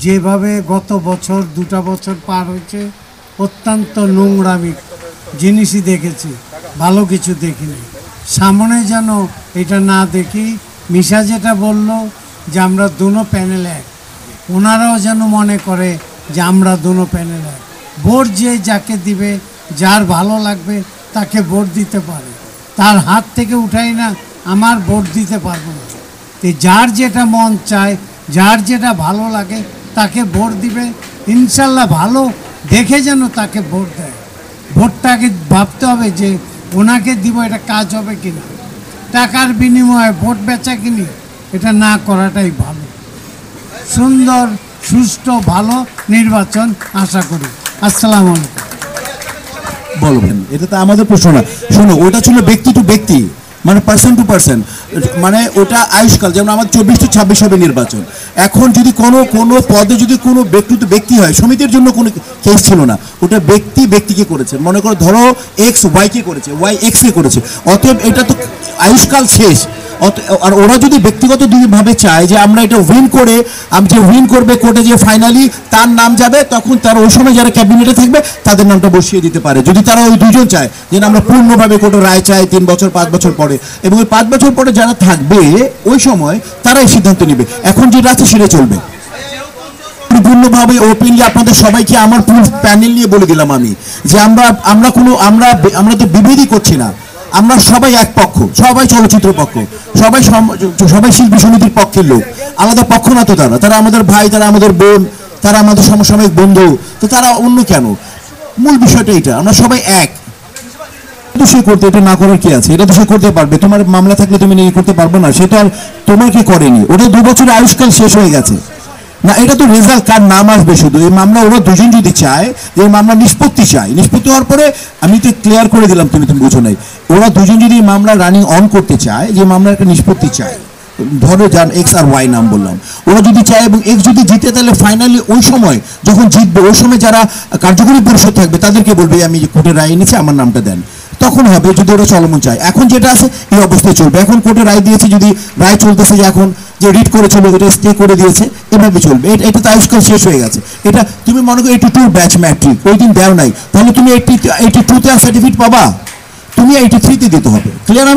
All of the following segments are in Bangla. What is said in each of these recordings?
যেভাবে গত বছর 2টা বছর পার হয়েছে অত্যন্ত নোংরামি জিনিসই দেখেছি, ভালো কিছু দেখিনি। সামনে যেন এটা না দেখি। মিশা যেটা বলল যে আমরা দুনো প্যানেল এক, ওনারাও যেন মনে করে যে আমরা দুনো প্যানেল এক। ভোট যে যাকে দিবে, যার ভালো লাগবে তাকে ভোট দিতে পারে, তার হাত থেকে উঠাই না আমার ভোট দিতে পারবো না। তো যার যেটা মন চায়, যার যেটা ভালো লাগে তাকে ভোট দিবে। ইনশাল্লাহ ভালো দেখে যেন তাকে ভোট দেয়। ভোটটাকে ভাবতে হবে যে ওনাকে দিব, এটা কাজ হবে কিনা। টাকার বিনিময়ে ভোট বেচা কিনি এটা না করাটাই ভালো। সুন্দর সুষ্ঠু ভালো নির্বাচন আশা করি। আসসালামু আলাইকুম। বলবেন এটা তো আমাদের প্রশ্ন না। শোনো, ওটা ছিল ব্যক্তি টু ব্যক্তি, মানে পার্সন টু পার্সন, মানে ওটা আয়ুষ্কাল। যেমন আমার 24-26 হবে নির্বাচন। এখন যদি কোনো পদে যদি কোনো ব্যক্তি টু ব্যক্তি হয়, সমিতির জন্য কোনো কেস ছিল না, ওটা ব্যক্তি ব্যক্তিকে করেছে। মনে করো ধরো এক্স ওয়াইকে করেছে, ওয়াই এক্সকে করেছে, অতএব এটা তো আয়ুষ্কাল শেষ। আর ওরা যদি ব্যক্তিগত দুইভাবে চায় যে আমরা এটা উইন করে, যে উইন করবে কোর্টে যে ফাইনালি তার নাম যাবে, তখন তারা ওই সময় যারা ক্যাবিনেটে থাকবে তাদের নামটা বসিয়ে দিতে পারে। যদি তারা ওই দুজন চায় যে আমরা পূর্ণভাবে কোর্টে রায় চাই 3 বছর 5 বছর পরে, এবং ওই 5 বছর পরে যারা থাকবে ওই সময় তারাই সিদ্ধান্ত নেবে। এখন যেটা আছে সেটা চলবে পূর্ণভাবে ওপেনলি। আপনাদের সবাইকে আমার পুরো প্যানেল নিয়ে বলে দিলাম আমি যে আমরা তো বিভেদই করছি না। আমরা সবাই এক পক্ষ, সবাই চলচ্চিত্র পক্ষ, সবাই শিল্পী সমিতির পক্ষের লোক। আলাদা পক্ষ না তো, তারা আমাদের ভাই, তারা আমাদের বোন, তারা আমাদের সমসাময়িক বন্ধু। তো তারা অন্য কেন? মূল বিষয়টা এটা, আমরা সবাই এক। সে করতে, এটা না করার কি আছে? এটা তো সে করতে পারবে। তোমার মামলা থাকলে তুমি নিয়ে করতে পারবে না, সেটা আর তোমার কি করেনি। ওটা 2 বছরের আয়ুষ্কাল শেষ হয়ে গেছে না। এটা তো রেজাল্ট কার নাম আসবে শুধু। এই মামলা ওরা দুজন যদি চায়, এই মামলা নিষ্পত্তি চায়, নিষ্পত্তি হওয়ার পরে আমি তো ক্লিয়ার করে দিলাম, তুমি বুঝো নাই। ওরা দুজন যদি এই মামলা রানিং অন করতে চায়, যে মামলার একটা নিষ্পত্তি চায়, ধরো যান এক্স আর ওয়াই নাম বললাম, ওরা যদি চায় এবং এক্স যদি জিতে, তাহলে ফাইনালি ওই সময় যখন জিতবে, ওই সময় যারা কার্যকরী পরিষদ থাকবে তাদেরকে বলবে আমি কোর্টের রায় এনেছি, আমার নামটা দেন। তখন হবে, যদি ওরা চলমান চায়। এখন যেটা আছে এই অবস্থায় চলবে। এখন কোর্টে রায় দিয়েছে, যদি রায় চলতেছে যে এখন যে রিট করেছিল এটা স্টে করে দিয়েছে, এভাবে চলবে। এটা তো আজকাল শেষ হয়ে গেছে। এটা তুমি মনে করো 82 ব্যাচ ম্যাট্রিক ওই দিন দেও নাই, তাহলে তুমি 82-তে সার্টিফিকেট পাবা, তুমি 83-তে দিতে হবে। ক্লিয়ার?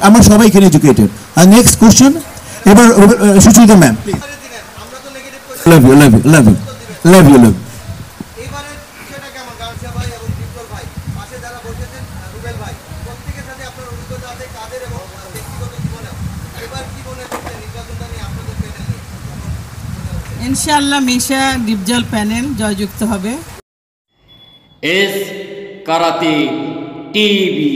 আমরা সবাই এখানে এডুকেটেড। আর নেক্সট কোশ্চেন এবার Suchita ma'am, love you love you love you love you love. ইনশাআল্লাহ মিশা ডিপজল প্যানেল জয়যুক্ত হবে। S karate TV.